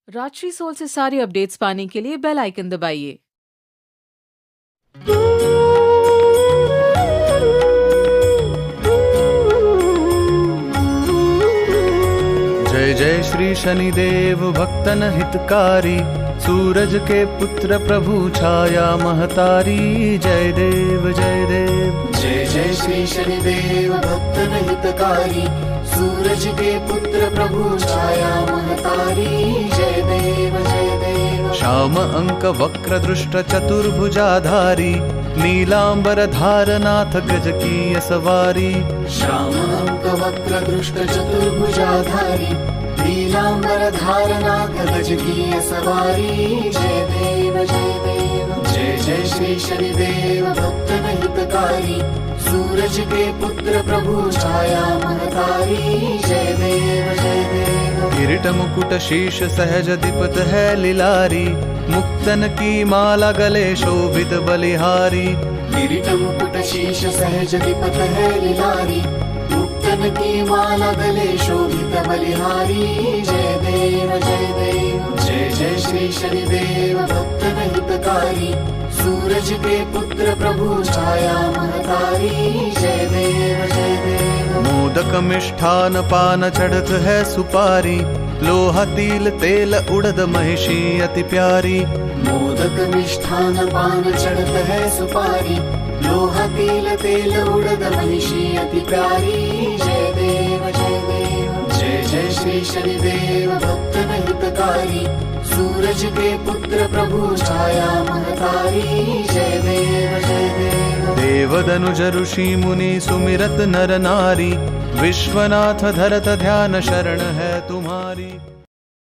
Rajshree soul से सारी updates पाने के लिए बेल आइकन दबाइए। जय जय श्री शनिदेव भक्तन हितकारी, सूरज के पुत्र प्रभु छाया महतारी। जय देव जय देव। जय जय श्री शनिदेव भक्तन हितकारी, सूरज के पुत्र प्रभु छाया महतारी। जय देव जय देव। श्याम अंक वक्र दृष्ट चतुर्भुजाधारी, नीलांबर धारनाथ गज की सवारी। श्याम अंक वक्र दृष्ट चतुर्भुजाधारी, नीलांबर धारनाथ गज की सवारी। जय देव जय देव। जय जय श्री शनिदेव भक्तन हितकारी, सूरज के पुत्र प्रभु छाया महतारी। जय देव जय देव। किरीट मुकुट शीश सहज दीपत है लिलारी, मुक्तन की माला गले शोभित बलिहारी। किरीट मुकुट शीश सहज दीपत है लिलारी, मुक्तन की माला गले शोभित बलिहारी। जय देव जय देव। जय जय श्री शनिदेव भक्तन हितकारी, सूरज के पुत्र प्रभु छाया महतारी। जय देव जय देव। मोदक मिष्ठान पान चढ़त है सुपारी, लोहा तिल तेल उड़द महिषी अति प्यारी। मोदक मिष्ठान पान चढ़त है सुपारी, लोहा तिल तेल उड़द महिषी अति प्यारी। जय देव जय देव। जय जय श्री शनिदेव भक्तन हितकारी, सूरज के पुत्र प्रभु छाया महतारी। जय देव जय देव। देवदनुज ऋषि मुनि सुमिरत नर नारी, विश्वनाथ धरत ध्यान शरण है तुम्हारी।